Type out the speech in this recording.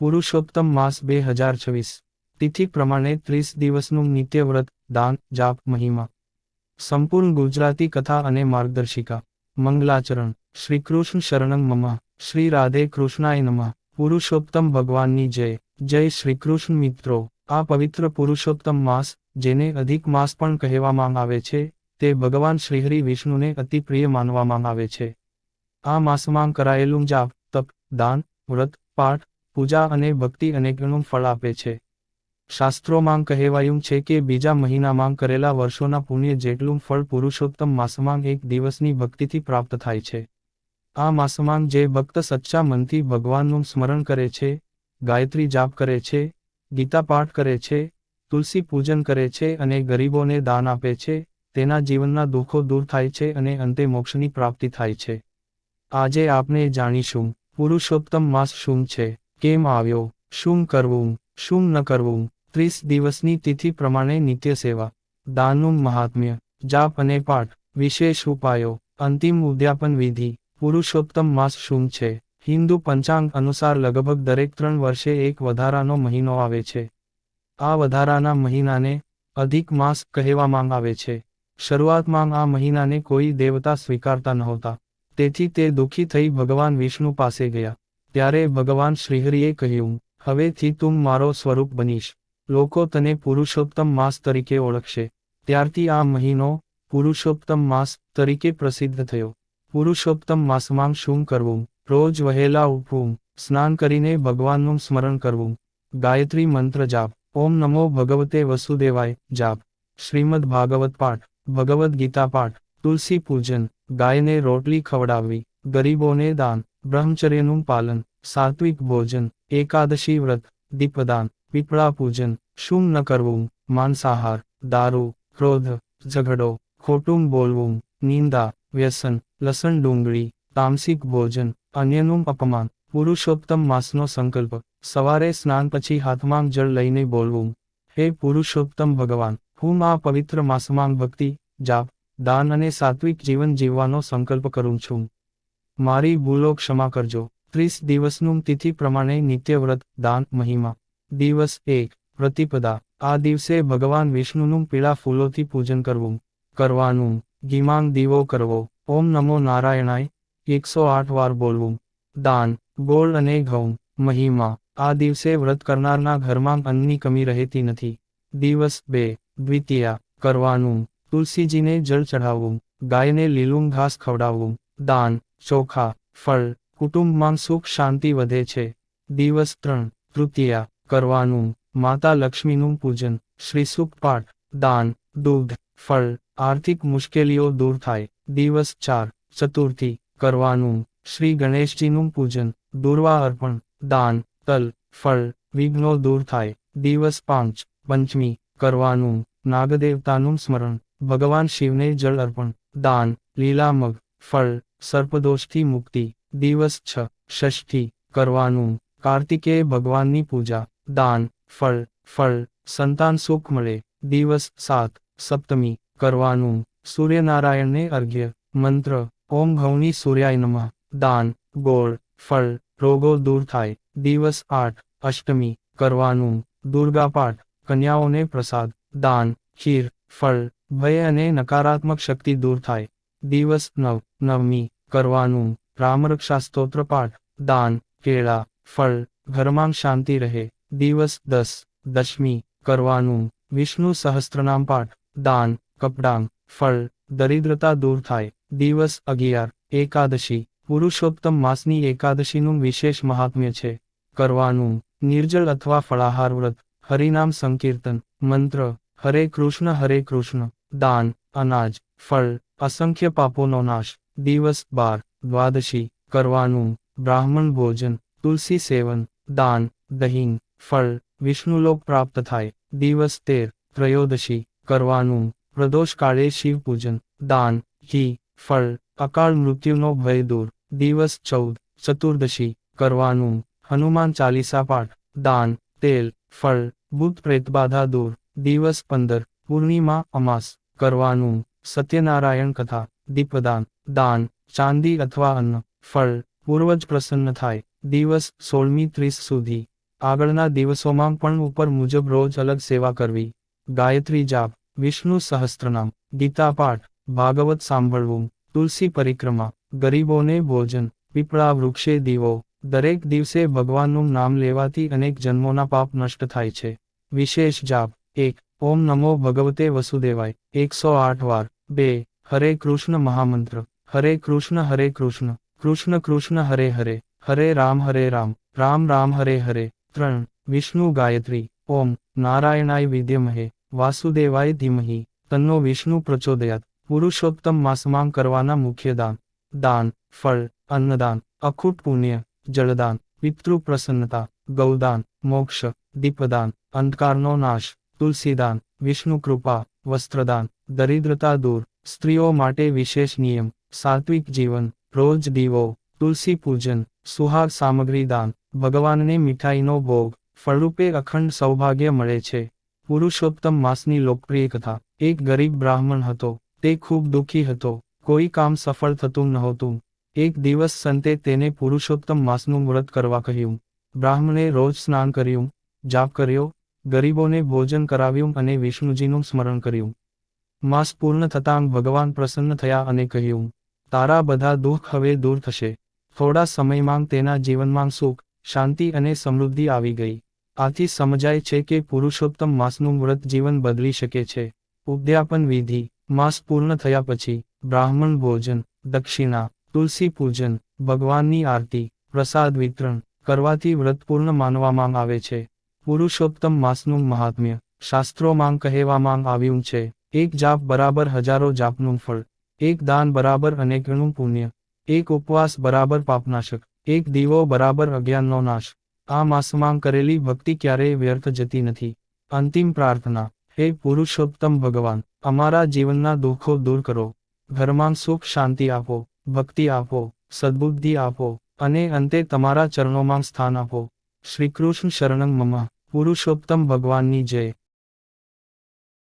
પુરુષોત્તમ માસ 2026 તિથિ પ્રમાણે 30 દિવસનું નિત્ય વ્રત, દાન, જાપ, મહિમા. સંપૂર્ણ ગુજરાતી કથા અને માર્ગદર્શિકા. મંગલાચરણ. શ્રીકૃષ્ણ શરણં મમ. શ્રી રાધે કૃષ્ણાય નમઃ. પુરુષોત્તમ ભગવાનની જય. જય શ્રીકૃષ્ણ મિત્રો. આ પવિત્ર પુરુષોત્તમ માસ, જેને અધિક માસ પણ કહેવામાં આવે છે, તે ભગવાન શ્રીહરિ વિષ્ણુને અતિ પ્રિય માનવામાં આવે છે. આ માસમાં કરાયેલું જાપ, તપ, દાન, વ્રત, પાઠ, પૂજા અને ભક્તિ અનેકગણું ફળ આપે છે. શાસ્ત્રોમાં કહેવાયું છે કે બીજા મહિનામાં કરેલા વર્ષોના પુણ્ય જેટલું ફળ પુરુષોત્તમ માસમાં એક દિવસની ભક્તિથી પ્રાપ્ત થાય છે. આ માસમાં જે ભક્ત સચ્ચા મનથી ભગવાનનું સ્મરણ કરે છે, ગાયત્રી જાપ કરે છે, ગીતા પાઠ કરે છે, તુલસી પૂજન કરે છે અને ગરીબોને દાન આપે છે, તેના જીવનના દુઃખો દૂર થાય છે અને અંતે મોક્ષની પ્રાપ્તિ થાય છે. આજે આપણે જાણીશું, પુરુષોત્તમ માસ શું છે, કેમ આવ્યો, શું કરવું, શું ન કરવું. 30 દિવસની તિથિ પ્રમાણે નિત્ય સેવા, દાનનું મહાત્મ્ય, જાપ અને પાઠ, વિશેષ ઉપાયો, અંતિમ ઉદ્યાપન વિધિ. પુરુષોત્તમ માસ શું છે? હિન્દુ પંચાંગ અનુસાર લગભગ દરેક 3 વર્ષે એક વધારાનો મહિનો આવે છે. આ વધારાના મહિનાને અધિક માસ કહેવામાં આવે છે. શરૂઆતમાં આ મહિનાને કોઈ દેવતા સ્વીકારતા નહોતા, તેથી તે દુઃખી થઈ ભગવાન વિષ્ણુ પાસે ગયા. ત્યારે ભગવાન શ્રીહરિએ કહ્યું, હવેથી તું મારો સ્વરૂપ બનીશ, લોકો તને પુરુષોત્તમ માસ તરીકે ઓળખશે. ત્યારથી આ મહિનો પુરુષોત્તમ માસ તરીકે પ્રસિદ્ધ થયો. પુરુષોત્તમ માસમાં શું કરવું? રોજ વહેલા ઉઠવું, સ્નાન કરીને ભગવાનનું સ્મરણ કરવું, ગાયત્રી મંત્ર જાપ, ઓમ નમો ભગવતે વસુદેવાય જાપ, શ્રીમદ ભાગવત પાઠ, ભગવદ્ ગીતા પાઠ, તુલસી પૂજન, ગાયને રોટલી ખવડાવવી, ગરીબોને દાન, બ્રહ્મચર્યનું પાલન, સાત્વિક ભોજન, એકાદશી વ્રત, દીપદાન, પીપળા પૂજન. શું ન કરવું? માંસાહાર, દારૂ, ક્રોધ, ઝઘડો, ખોટું બોલવું, નિંદા, વ્યસન, લસણ ડુંગળી, તામસિક ભોજન, અન્યનું અપમાન. પુરુષોત્તમ માસનો સંકલ્પ. સવારે સ્નાન પછી હાથમાં જળ લઈને બોલવું, હે પુરુષોત્તમ ભગવાન, હું આ પવિત્ર માસમાં ભક્તિ, જાપ, દાન અને સાત્વિક જીવન જીવવાનો સંકલ્પ કરું છું. મારી ભૂલો ક્ષમા કરજો. 30 દિવસનું તિથિ પ્રમાણે નિત્ય વ્રત, દાન, મહિમા. દિવસ 1. પ્રતિપદા. આ દિવસે ભગવાન વિષ્ણુનું પીળા ફૂલોથી પૂજન કરવાનું. ઘીમાં દીવો કરવો, ઓમ નમો નારાયણાય 108 વાર બોલવું. દાન, ગોળ અને ઘઉં. મહિમા. આ દિવસે વ્રત કરનારના ઘરમાં અન્નની કમી રહેતી નથી. દિવસ 2. દ્વિતીયા. કરવાનું. તુલસીજીને જળ ચઢાવવું, ગાયને લીલું ઘાસ ખવડાવવું. દાન, ચોખા, ફળ. કુટુંબમાં સુખ શાંતિ વધે છે. દિવસ 3. તૃતીયા. કરવાનું. માતા લક્ષ્મીનું પૂજન, શ્રીસુક્ત પાઠ, દાન, દૂધ, ફળ. આર્થિક મુશ્કેલીઓ દૂર થાય. દિવસ 4. ચતુર્થી. કરવાનું. શ્રી ગણેશજીનું પૂજન, દૂર્વા અર્પણ, દાન, તલ, ફળ. વિઘ્નો દૂર થાય. દિવસ 5. પંચમી. કરવાનું. નાગદેવતાનું સ્મરણ, ભગવાન શિવને જળ અર્પણ, દાન, લીલા મગ, ફળ. સર્પદોષથી મુક્તિ. દિવસ 6. ષષ્ઠી. કરવાનું. કાર્તિકેય ભગવાનની પૂજા, દાન, ફળ. સંતાન સુખ મળે. દિવસ 7. સપ્તમી. કરવાનું. સૂર્યનારાયણને અર્ઘ્ય. મંત્ર, ઓમ ઘઉની સૂર્યાય નમઃ. દાન, ગોળ, ફળ. રોગો દૂર થાય. દિવસ 8. અષ્ટમી. કરવાનું. દુર્ગા પાઠ, કન્યાઓને પ્રસાદ, દાન, ખીર, ફળ. ભય અને નકારાત્મક શક્તિ દૂર થાય. દિવસ 9. નવમી. કરવાનું. રામરક્ષા સ્તોત્ર પાઠ, દાન, કેળા, ફળ. ઘરમાં શાંતિ રહે. દિવસ 10. દશમી. કરવાનું. વિષ્ણુ સહસ્ત્રનામ પાઠ, દાન, કપડાં, ફળ. દરિદ્રતા દૂર થાય. દિવસ 11. એકાદશી. પુરુષોત્તમ માસની એકાદશીનું વિશેષ મહાત્મ્ય છે. કરવાનું. નિર્જળ અથવા ફળાહાર વ્રત, હરિનામ સંકીર્તન, મંત્ર, હરે કૃષ્ણ, દાન, અનાજ, ફળ. અસંખ્ય પાપોનો નાશ. દિવસ 12. દ્વાદશી. કરવાનું. બ્રાહ્મણ ભોજન, તુલસી સેવન, દાન, દહીં, ફળ. વિષ્ણુલોક પ્રાપ્ત થાય. દિવસ 13. ત્રયોદશી. કરવાનું. પ્રદોષ કાળે શિવ પૂજન, દાન, ઘી, ફળ. અકાળ મૃત્યુનો ભય દૂર. દિવસ 14. ચતુર્દશી. કરવાનું. હનુમાન ચાલીસા પાઠ, દાન, તેલ, ફળ. ભૂત પ્રેતબાધા દૂર. દિવસ 15. પૂર્ણિમા અમાસ. કરવાનું. સત્યનારાયણ કથા, દીપદાન, દાન, ચાંદી અથવા અન્ન, ફળ. પૂર્વજ પ્રસન્ન થાય. દિવસ 16મી 30 સુધી. આગળના દિવસોમાં પણ ઉપર મુજબ રોજ અલગ સેવા કરવી. ગાયત્રી જાપ, વિષ્ણુ સહસ્ત્રનામ, ગીતા પાઠ, ભાગવત સાંભળવું, તુલસી પરિક્રમા, ગરીબોને ભોજન, પીપળા વૃક્ષે દીવો. દરેક દિવસે ભગવાનનું નામ લેવાથી અનેક જન્મોના પાપ નષ્ટ થાય છે. વિશેષ જાપ 1. ઓમ નમો ભગવતે વસુદેવાય 108 વાર. 2. હરે કૃષ્ણ મહામંત્ર, હરે કૃષ્ણ કૃષ્ણ કૃષ્ણ હરે હરે, હરે રામ રામ રામ હરે હરે. 3. વિષ્ણુ ગાયત્રી, ઓમ નારાયણાય વિદ્યમહે વાસુદેવાય ધીમહિ તન્નો વિષ્ણુ પ્રચોદયાત. પુરુષોત્તમ માસમાં કરવાના મુખ્ય દાન. દાન, ફળ, અન્નદાન, અખૂટ પુણ્ય, જળદાન, પિતૃ પ્રસન્નતા, ગૌદાન, મોક્ષ, દીપદાન, અંધકારનો નાશ, તુલસીદાન, વિષ્ણુ કૃપા, વસ્ત્રદાન, દરિદ્રતા દૂર. સ્ત્રીઓ માટે વિશેષ નિયમ, સાત્વિક જીવન, રોજ દીવો, તુલસી પૂજન, સુહાગ સામગ્રી દાન, ભગવાનને મીઠાઈનો ભોગ, ફળરૂપે અખંડ સૌભાગ્ય મળે છે. પુરુષોત્તમ માસની લોકપ્રિય કથા. એક ગરીબ બ્રાહ્મણ હતો, તે ખૂબ દુઃખી હતો, કોઈ કામ સફળ થતું નહોતું. એક દિવસ સંતે તેને પુરુષોત્તમ માસનું વ્રત કરવા કહ્યું. બ્રાહ્મણે રોજ સ્નાન કર્યું, જાપ કર્યો, ગરીબોને ભોજન કરાવ્યું અને વિષ્ણુજીનું સ્મરણ કર્યું. માસ પૂર્ણ થતાં ભગવાન પ્રસન્ન થયા અને કહ્યું, તારા બધા દુઃખ હવે દૂર થશે. થોડા સમયમાં તેના જીવનમાં સુખ, શાંતિ અને સમૃદ્ધિ આવી ગઈ. આથી સમજાય છે કે પુરુષોત્તમ માસનું વ્રત જીવન બદલી શકે છે. ઉદ્યાપન વિધિ. માસ પૂર્ણ થયા પછી બ્રાહ્મણ ભોજન, દક્ષિણા, તુલસી પૂજન, ભગવાનની આરતી, પ્રસાદ વિતરણ કરવાથી વ્રત પૂર્ણ માનવામાં આવે છે. પુરુષોત્તમ માસનું મહાત્મ્ય. શાસ્ત્રોમાં કહેવામાં આવ્યું છે, એક જાપ બરાબર હજારો જાપનું ફળ, એક દાન બરાબર અનેક ગણું પુણ્ય, એક ઉપવાસ બરાબર પાપનાશક, એક દીવો બરાબર અજ્ઞાનનો નાશ. આ માસમાં કરેલી ભક્તિ ક્યારેય વ્યર્થ જતી નથી. અંતિમ પ્રાર્થના. હે પુરુષોત્તમ ભગવાન, અમારા જીવનના દુઃખો દૂર કરો, ઘરમાં સુખ શાંતિ આપો, ભક્તિ આપો, સદ્બુદ્ધિ આપો, અને અંતે તમારા ચરણોમાં સ્થાન આપો. શ્રીકૃષ્ણ શરણં મમ. પુરુષોત્તમ ભગવાનની જય.